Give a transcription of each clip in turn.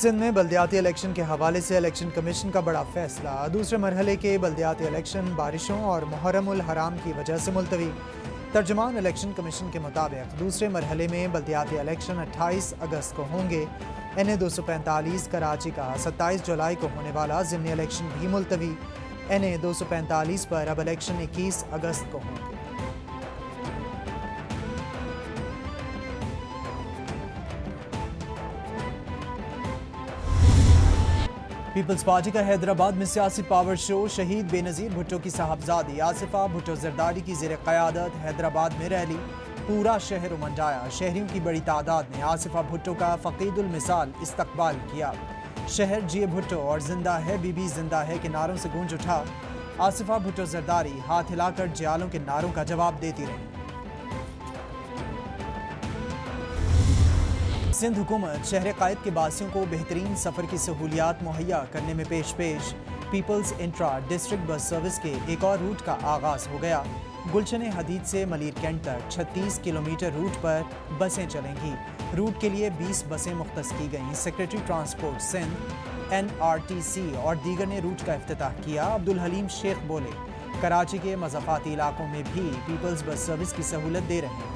سندھ میں بلدیاتی الیکشن کے حوالے سے الیکشن کمیشن کا بڑا فیصلہ، دوسرے مرحلے کے بلدیاتی الیکشن بارشوں اور محرم الحرام کی وجہ سے ملتوی۔ ترجمان الیکشن کمیشن کے مطابق دوسرے مرحلے میں بلدیاتی الیکشن 28 اگست کو ہوں گے۔ این 245 کراچی کا 27 جولائی کو ہونے والا ضمنی الیکشن بھی ملتوی۔ این 245 پر اب الیکشن 21 اگست کو ہوں گے۔ پیپلز پارٹی کا حیدرآباد میں سیاسی پاور شو، شہید بے نظیر بھٹو کی صاحبزادی آصفہ بھٹو زرداری کی زیر قیادت حیدرآباد میں ریلی، پورا شہر امنڈایا۔ شہریوں کی بڑی تعداد نے آصفہ بھٹو کا فقید المثال استقبال کیا۔ شہر جیے بھٹو اور زندہ ہے بی بی زندہ ہے کے نعروں سے گونج اٹھا۔ آصفہ بھٹو زرداری ہاتھ ہلا کر جیالوں کے نعروں کا جواب دیتی رہی۔ سندھ حکومت شہر قائد کے باسیوں کو بہترین سفر کی سہولیات مہیا کرنے میں پیش۔ People's intra district bus service کے ایک اور روٹ کا آغاز ہو گیا۔ گلشن حدید سے ملیر کینٹ تک 36 کلومیٹر روٹ پر بسیں چلیں گی۔ روٹ کے لیے 20 بسیں مختص کی گئیں۔ سیکریٹری ٹرانسپورٹ سندھ، NRTC اور دیگر نے روٹ کا افتتاح کیا۔ عبدالحلیم شیخ بولے، کراچی کے مضافاتی علاقوں میں بھی پیپلز بس سروس کی سہولت دے رہے ہیں۔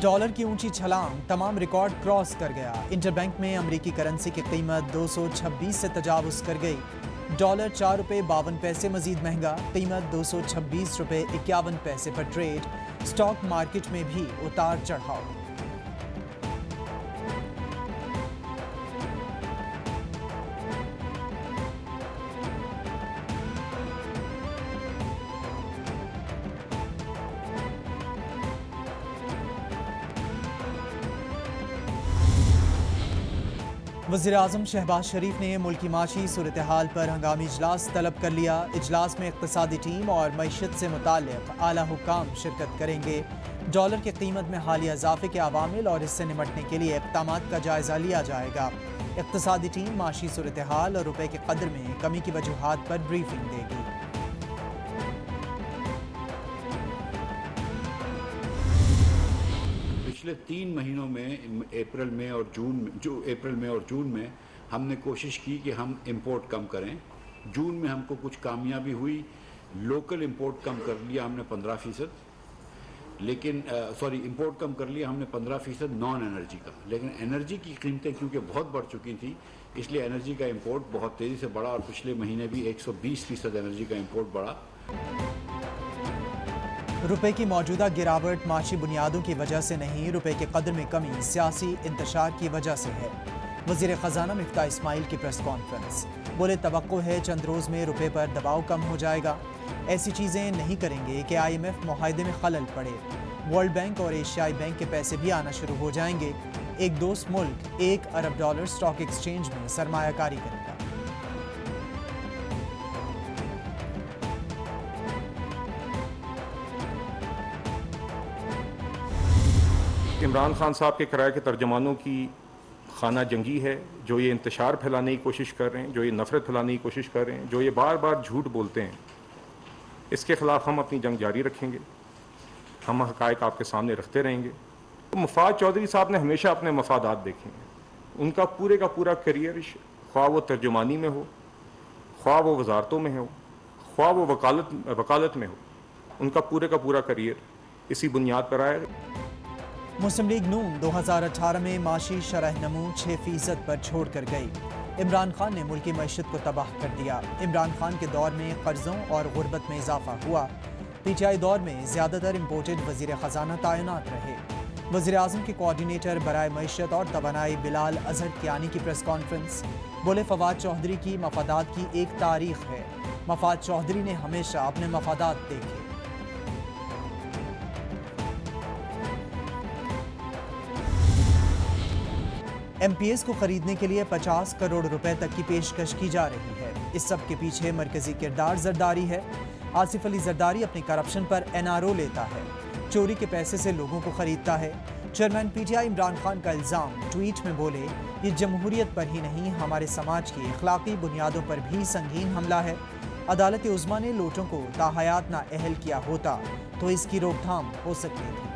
ڈالر کی اونچی چھلانگ، تمام ریکارڈ کراس کر گیا۔ انٹر بینک میں امریکی کرنسی کی قیمت 226 سے تجاوز کر گئی۔ ڈالر 4 روپے 52 پیسے مزید مہنگا، قیمت 226 روپے 51 پیسے پر ٹریڈ۔ اسٹاک مارکیٹ میں بھی اتار چڑھاؤ۔ وزیراعظم شہباز شریف نے ملکی معاشی صورتحال پر ہنگامی اجلاس طلب کر لیا۔ اجلاس میں اقتصادی ٹیم اور معیشت سے متعلق اعلیٰ حکام شرکت کریں گے۔ ڈالر کی قیمت میں حالیہ اضافے کے عوامل اور اس سے نمٹنے کے لیے اقدامات کا جائزہ لیا جائے گا۔ اقتصادی ٹیم معاشی صورتحال اور روپے کے قدر میں کمی کی وجوہات پر بریفنگ دے گی۔ پچھلے 3 مہینوں میں اپریل میں اور جون میں ہم نے کوشش کی کہ ہم امپورٹ کم کریں۔ جون میں ہم کو کچھ کامیابی ہوئی، لوکل امپورٹ کم کر لیا ہم نے 15%، لیکن امپورٹ کم کر لیا ہم نے 15% نان انرجی کا، لیکن انرجی کی قیمتیں کیونکہ بہت بڑھ چکی تھیں اس لیے انرجی کا امپورٹ بہت تیزی سے بڑھا، اور پچھلے مہینے بھی 120% انرجی کا امپورٹ بڑھا۔ روپے کی موجودہ گراوٹ معاشی بنیادوں کی وجہ سے نہیں، روپے کے قدر میں کمی سیاسی انتشار کی وجہ سے ہے۔ وزیر خزانہ مفتاح اسماعیل کی پریس کانفرنس، بولے توقع ہے چند روز میں روپے پر دباؤ کم ہو جائے گا۔ ایسی چیزیں نہیں کریں گے کہ IMF معاہدے میں خلل پڑے۔ ورلڈ بینک اور ایشیائی بینک کے پیسے بھی آنا شروع ہو جائیں گے۔ ایک دوست ملک $1 ارب اسٹاک ایکسچینج میں سرمایہ کاری کرے گا۔ عمران خان صاحب کے کرائے کے ترجمانوں کی خانہ جنگی ہے، جو یہ انتشار پھیلانے کی کوشش کر رہے ہیں، جو یہ نفرت پھیلانے کی کوشش کر رہے ہیں، جو یہ بار بار جھوٹ بولتے ہیں، اس کے خلاف ہم اپنی جنگ جاری رکھیں گے۔ ہم حقائق آپ کے سامنے رکھتے رہیں گے۔ مفاد چودھری صاحب نے ہمیشہ اپنے مفادات دیکھے ہیں۔ ان کا پورا کریئر، خواہ وہ ترجمانی میں ہو، خواہ وہ وزارتوں میں ہو، خواہ وہ وکالت میں ہو، ان کا پورا کریئر اسی بنیاد پر آیا۔ مسلم لیگ نون 2018 میں معاشی شرح نمو 6% پر چھوڑ کر گئی۔ عمران خان نے ملکی معیشت کو تباہ کر دیا۔ عمران خان کے دور میں قرضوں اور غربت میں اضافہ ہوا۔ PTI دور میں زیادہ تر امپورٹڈ وزیر خزانہ تعینات رہے۔ وزیر اعظم کے کوارڈینیٹر برائے معیشت اور توانائی بلال اظہر کیانی کی پریس کانفرنس، بولے فواد چوہدری کی مفادات کی ایک تاریخ ہے۔ مفاد چوہدری نے ہمیشہ اپنے مفادات دیکھے۔ MPS کو خریدنے کے لیے 50 کروڑ روپے تک کی پیشکش کی جا رہی ہے۔ اس سب کے پیچھے مرکزی کردار زرداری ہے۔ آصف علی زرداری اپنی کرپشن پر NRO لیتا ہے، چوری کے پیسے سے لوگوں کو خریدتا ہے۔ چیئرمین PTI عمران خان کا الزام، ٹویٹ میں بولے یہ جمہوریت پر ہی نہیں ہمارے سماج کی اخلاقی بنیادوں پر بھی سنگین حملہ ہے۔ عدالت عظمیٰ نے لوٹوں کو تاحیات نااہل کیا ہوتا تو اس کی روک تھام ہو سکتی تھی۔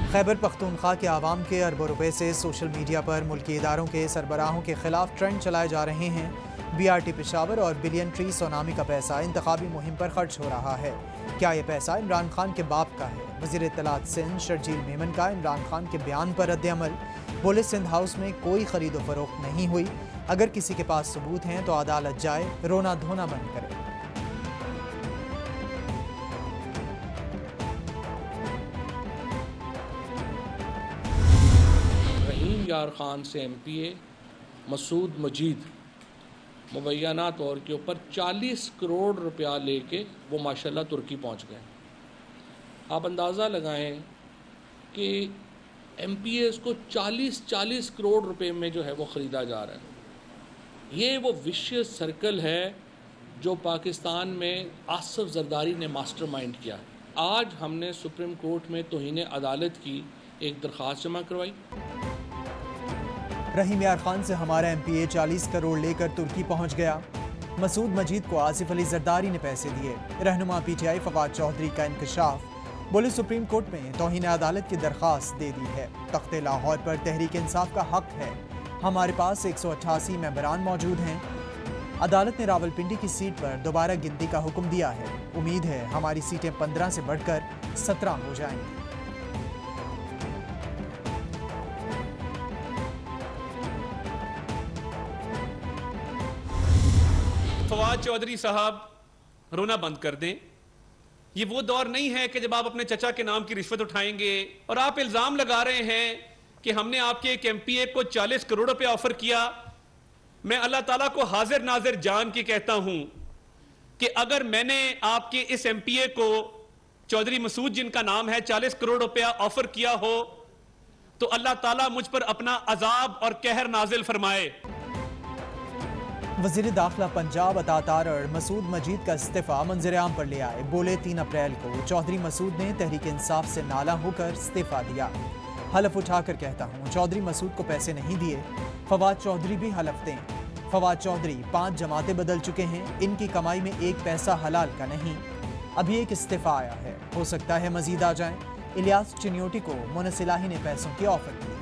खैबर पख्तूनख्वा के आवाम के अरबों रुपए से सोशल मीडिया पर मुल्की इदारों के सरबराहों के खिलाफ ट्रेंड चलाए जा रहे हैं। BRT पेशावर और बिलियन ट्री सोनामी का पैसा इंतखाबी मुहिम पर खर्च हो रहा है। क्या ये पैसा इमरान खान के बाप का है? वज़ीर इत्तलात सिंध शर्जील मेमन का इमरान खान के बयान पर रद्द-ए-अमल। बोले सिंध हाउस में कोई खरीदो फरोख्त नहीं हुई, अगर किसी के पास सबूत हैं तो अदालत जाए, रोना धोना बंद करे। रहीम यार खान से MPA मसूद मजीद मुबैना तौर के ऊपर 40 करोड़ रुपया लेके वो माशाल्लाह तुर्की पहुंच गए। आप अंदाज़ा लगाएं कि MPAs को 40 करोड़ रुपए में जो है वो ख़रीदा जा रहा है। ये वो विशियस सर्कल है जो पाकिस्तान में आसिफ जरदारी ने मास्टरमाइंड किया है। आज हमने सुप्रीम कोर्ट में तौहीन अदालत की एक दरख्वास्त जमा करवाई। रहीम यार खान से हमारा MPA 40 करोड़ लेकर तुर्की पहुंच गया। मसूद मजीद को आसिफ अली जरदारी ने पैसे दिए। रहनुमा PTI फवाद चौधरी का इंकशाफ। बोले सुप्रीम कोर्ट में तौहीन अदालत की दरख्वास्त दे दी है। तख्ते लाहौर पर तहरीक इंसाफ का हक है। हमारे पास 188 मेंबरान मौजूद हैं। अदालत ने रावलपिंडी की सीट पर दोबारा गिनती का हुक्म दिया है। उम्मीद है हमारी सीटें 15 से बढ़कर 17 हो जाएंगी। फवाद चौधरी साहब रोना बंद कर दें। ये वो दौर नहीं है कि जब आप अपने चचा के नाम की रिश्वत उठाएंगे। और आप इल्जाम लगा रहे हैं कि हमने आपके एक MPA को 40 करोड़ रुपए ऑफर किया। मैं अल्लाह ताला को हाजिर नाजिर जान के कहता हूं कि अगर मैंने आपके इस MPA को चौधरी मसूद जिनका नाम है 40 करोड़ रुपया ऑफर किया हो तो अल्लाह ताला मुझ पर अपना अजाब और कहर नाजिल फरमाए। वज़ीर दाखिला पंजाब अता तारड़ मसूद मजीद का इस्तीफा मंजर-ए-आम पर ले आए। बोले 3 अप्रैल को चौधरी मसूद ने तहरीक इंसाफ से नाला होकर इस्तीफा दिया। हलफ उठाकर कहता हूँ चौधरी मसूद को पैसे नहीं दिए। फवाद चौधरी भी हलफ दें। फवाद चौधरी 5 जमातें बदल चुके हैं। इनकी कमाई में एक पैसा हलाल का नहीं। अभी एक इस्तीफा आया है, हो सकता है मजीद आ जाएं। इलियास चिन्योटी को मुनस इलाही ने पैसों की ऑफर की।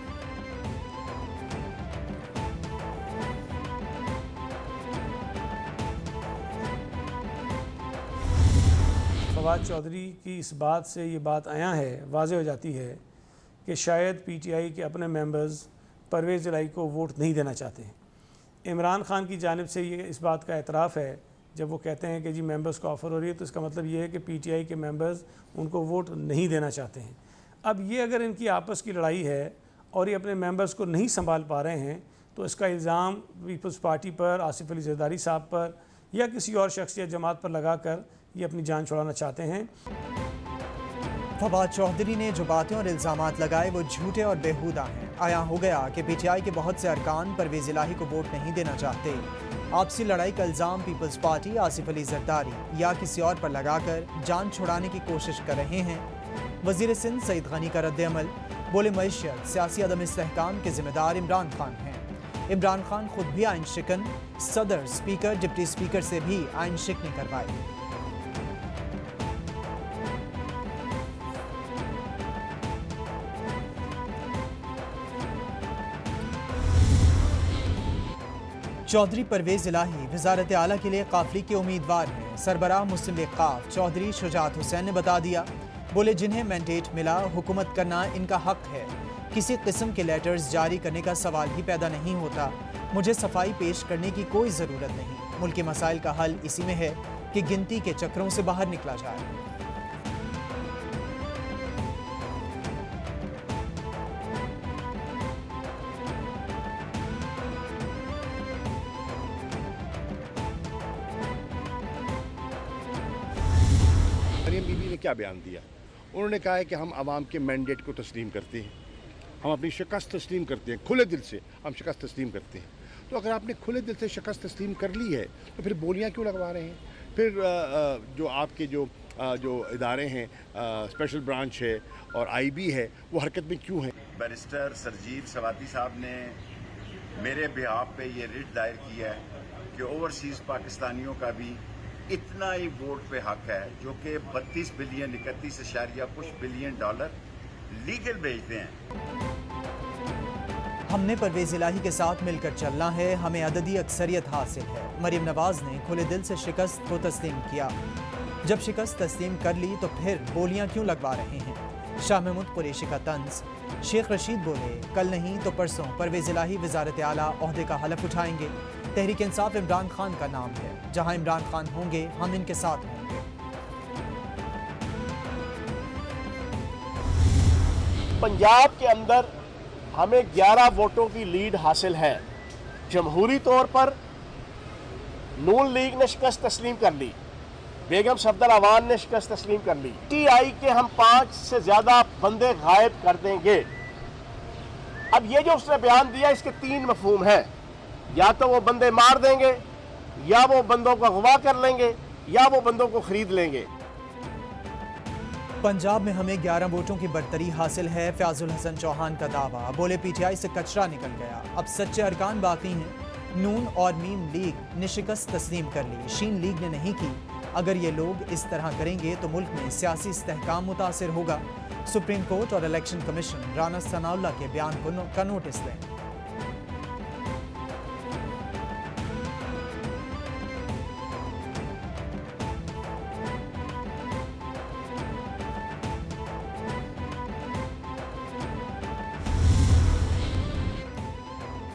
फवाद चौधरी की इस बात से ये बात आया है, वाज़ेह हो जाती है कि शायद PTI के अपने मेंबर्स परवेज़ इलाही को वोट नहीं देना चाहते हैं। इमरान खान की जानिब से ये इस बात का एतराफ़ है जब वो कहते हैं कि जी मेंबर्स को ऑफ़र हो रही है, तो इसका मतलब ये है कि PTI के मेंबर्स उनको वोट नहीं देना चाहते हैं। अब ये अगर इनकी आपस की लड़ाई है और ये अपने मेंबर्स को नहीं संभाल पा रहे हैं तो इसका इल्ज़ाम पीपल्स पार्टी पर, आसिफ अली जरदारी साहब पर या किसी और शख्स या जमात पर लगा कर ये अपनी जान छुड़ाना चाहते हैं। फवाद चौधरी ने जो बातें और इल्ज़ामात लगाए वो झूठे और बेहुदा हैं। आया हो गया कि PTI के बहुत से अरकान परवेज़ इलाही को वोट नहीं देना चाहते। आपसी लड़ाई का इल्ज़ाम पीपल्स पार्टी, आसिफ अली जरदारी या किसी और पर लगाकर जान छुड़ाने की कोशिश कर रहे हैं। वज़ीर सिंध सईद गनी का रद्द-ए-अमल। बोले मईशत सियासी अदम इस्तेहकाम के ज़िम्मेदार इमरान खान हैं। इमरान खान खुद भी आइन शिकन, सदर, स्पीकर, डिप्टी स्पीकर से भी आइन शिकनी करवाए। चौधरी परवेज़ इलाही वज़ारत आला के लिए काफिले के उम्मीदवार हैं। सरबराह मुस्लिम लीग काफ चौधरी शुजात हुसैन ने बता दिया। बोले जिन्हें मैंडेट मिला हुकूमत करना इनका हक है। किसी किस्म के लेटर्स जारी करने का सवाल ही पैदा नहीं होता। मुझे सफाई पेश करने की कोई ज़रूरत नहीं। मुल्क के मसाइल का हल इसी में है कि गिनती के चक्रों से बाहर निकला जाए। मरियम बीबी ने क्या बयान दिया? उन्होंने कहा है कि हम आवाम के मैंडेट को तस्लीम करते हैं, हम अपनी शिकस्त तस्लीम करते हैं, खुले दिल से हम शिकस्त तस्लीम करते हैं। तो अगर आपने खुले दिल से शिकस्त तस्लीम कर ली है तो फिर बोलियां क्यों लगवा रहे हैं? फिर जो आपके जो इदारे हैं, स्पेशल ब्रांच है और IB है, वो हरकत में क्यों हैं? बैरिस्टर सरजील सवाती साहब ने मेरे बिहाफ पे ये रिट दायर किया है कि ओवरसीज़ पाकिस्तानियों का भी इतना ही वोट पे हक है जो कि 32 बिलियन $31 बिलियन लीगल भेजते हैं। हमने परवेज इलाही के साथ मिलकर चलना है, हमें अददी अक्सरियत हासिल है। मरीम नवाज ने खुले दिल से शिकस्त को तस्लीम किया। जब शिकस्त तस्लीम कर ली तो फिर बोलियां क्यों लगवा रहे हैं? शाह महमूद कुरैशी का तंज। शेख रशीद बोले, कल नहीं तो परसों परवेज इलाही वजारत आला ओहदे का हलफ उठाएंगे। तहरीक इंसाफ इमरान खान का नाम है, जहां इमरान खान होंगे हम इनके साथ होंगे। पंजाब के अंदर हमें 11 वोटों की लीड हासिल है। जमहूरी तौर पर नून लीग ने शिकस्त तस्लीम कर ली, बेगम सफदर अवान ने शिकस्त तस्लीम कर ली। टीआई के हम 5 से ज़्यादा बंदे गायब कर देंगे। अब ये जो उसने बयान दिया, इसके 3 मफहूम हैं। या तो वो बंदे मार देंगे, या वो बंदों को अगवा कर लेंगे, या वो बंदों को खरीद लेंगे। पंजाब में हमें 11 वोटों की बरतरी हासिल है, फयाजुल हसन चौहान का दावा। बोले, पीटीआई से कचरा निकल गया, अब सच्चे अरकान बाकी हैं। नून और मीम लीग ने शिकस्त तस्लीम कर ली, शीन लीग ने नहीं की। अगर ये लोग इस तरह करेंगे तो मुल्क में सियासी इस्तेहकाम मुतासिर होगा। सुप्रीम कोर्ट और इलेक्शन कमीशन राना सनाउल्लाह के बयान का नोटिस लें।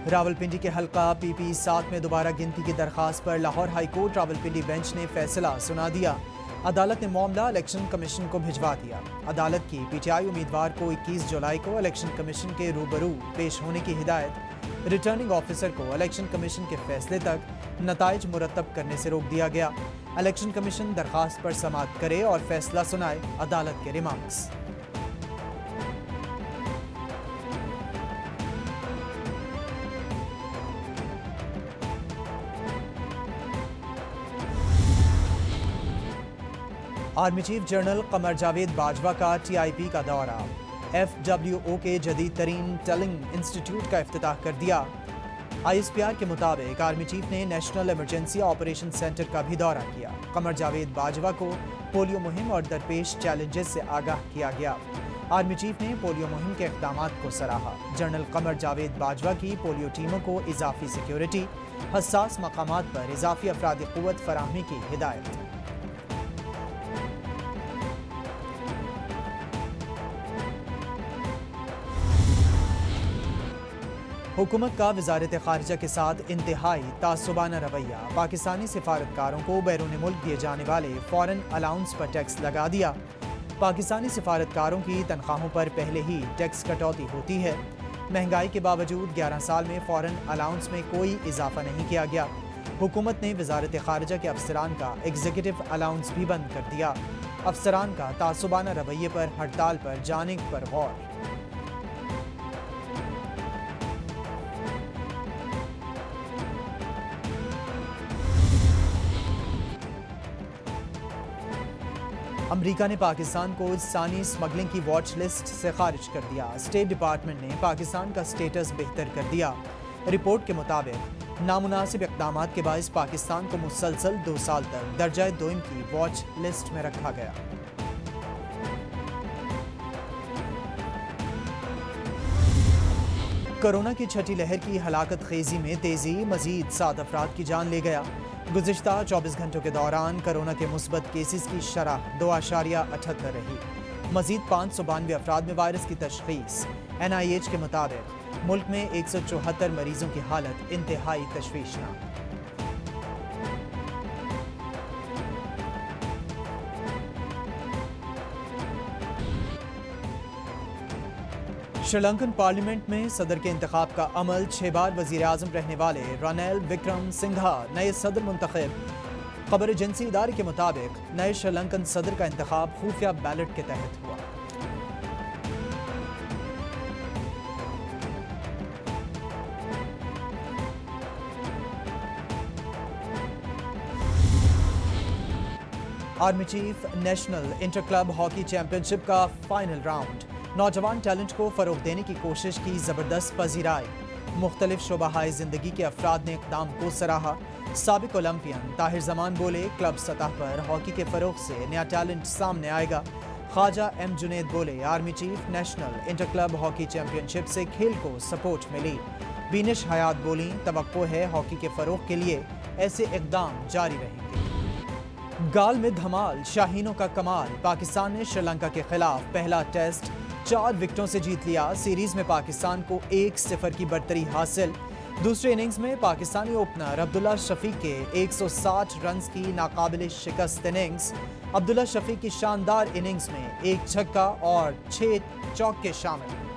रावलपिंडी के हल्का पीपी 7 में दोबारा गिनती की दरखास्त पर Lahore high court Rawalpindi bench ने फैसला सुना दिया। अदालत ने मामला इलेक्शन कमीशन को भिजवा दिया। अदालत की पीटीआई उम्मीदवार को 21 जुलाई को इलेक्शन कमीशन के रूबरू पेश होने की हिदायत। रिटर्निंग ऑफिसर को इलेक्शन कमीशन के फैसले तक नताइज मुरतब करने से रोक दिया गया। इलेक्शन कमीशन दरखास्त पर समाअत करे और फैसला सुनाए, अदालत के remarks. Army chief general Qamar Javed Bajwa का टीआईपी का दौरा। FWO के जदीद तरीन टेलिंग इंस्टीट्यूट का इफ्तिताह कर दिया। ISPR के मुताबिक आर्मी चीफ ने नेशनल इमरजेंसी ऑपरेशन सेंटर का भी दौरा किया। कमर जावेद बाजवा को पोलियो मुहिम और दरपेश चैलेंजेस से आगाह किया गया। आर्मी चीफ ने पोलियो मुहिम के इक़दामात को सराहा। जनरल कमर जावेद बाजवा की पोलियो टीमों को इजाफी सिक्योरिटी, हसास मकामात पर इजाफी अफरादी क़ुव्वत फराहमी की हिदायत। हुकूमत का वजारत ख़ारिजा के साथ इंतहाई तासुबाना रवैया। पाकिस्तानी सिफारतकारों को बैरून मुल्क दिए जाने वाले फ़ॉरेन अलाउंस पर टैक्स लगा दिया। पाकिस्तानी सिफारतकारों की तनख्वाहों पर पहले ही टैक्स कटौती होती है। महंगाई के बावजूद 11 साल में फ़ॉरेन अलाउंस में कोई इजाफा नहीं किया गया। हुकूमत ने वजारत ख़ारिजा के अफसरान का एग्जीक्यूटिव अलाउंस भी बंद कर दिया। अफसरान का तासुबाना रवैये पर हड़ताल पर जाने पर गौर। अमेरिका ने पाकिस्तान को इंसानी स्मगलिंग की वॉच लिस्ट से खारिज कर दिया। स्टेट डिपार्टमेंट ने पाकिस्तान का स्टेटस बेहतर कर दिया। रिपोर्ट के मुताबिक नामुनासिब इक़दामात के बाइस पाकिस्तान को मुसलसल 2 साल तक दर्जा दोइम की वॉच लिस्ट में रखा गया। कोरोना की छठी लहर की हलाकत खेजी में तेजी, मजीद 7 अफराद की जान ले गया। गुज़िश्ता 24 घंटों के दौरान कोरोना के मुस्बत केसेस की शरह 2.78 रही। मजीद 592 अफराद में वायरस की तशख़ीस। NIH के मुताबिक मुल्क में 174 मरीजों की हालत इंतहाई तशवीशनाक। श्रीलंकन पार्लियामेंट में सदर के इंतखाब का अमल। 6 बार वजीर आज़म रहने वाले रनिल विक्रमसिंघा नए सदर मुंतखब। खबर एजेंसी इदारे के मुताबिक नए श्रीलंकन सदर का इंतखाब खुफिया बैलेट के तहत हुआ। Army chief national inter club hockey championship का फाइनल राउंड। नौजवान टैलेंट को फ़रोग देने की कोशिश की ज़बरदस्त पजीराई। मुख्तलिफ शोबाहाए ज़िंदगी के अफराद ने इक़दाम को सराहा। साबिक ओलंपियन ताहिर जमान बोले, क्लब सतह पर हॉकी के फ़रोग से नया टैलेंट सामने आएगा। ख्वाजा एम जुनेद बोले, army chief national inter club hockey championship से खेल को सपोर्ट मिली। बीनिश हयात बोली, तवक्को है हॉकी के फरोग के लिए ऐसे इकदाम जारी रहेंगे। गाल में धमाल, शाहीनों का कमाल, पाकिस्तान ने श्रीलंका के खिलाफ पहला टेस्ट 4 विकेटों से जीत लिया। सीरीज में पाकिस्तान को 1-0 की बढ़तरी हासिल। दूसरी इनिंग्स में पाकिस्तानी ओपनर अब्दुल्ला शफीक के 160 रन्स की नाकाबिल शिकस्त इनिंग्स। अब्दुल्ला शफीक की शानदार इनिंग्स में 1 छक्का और 6 चौके शामिल।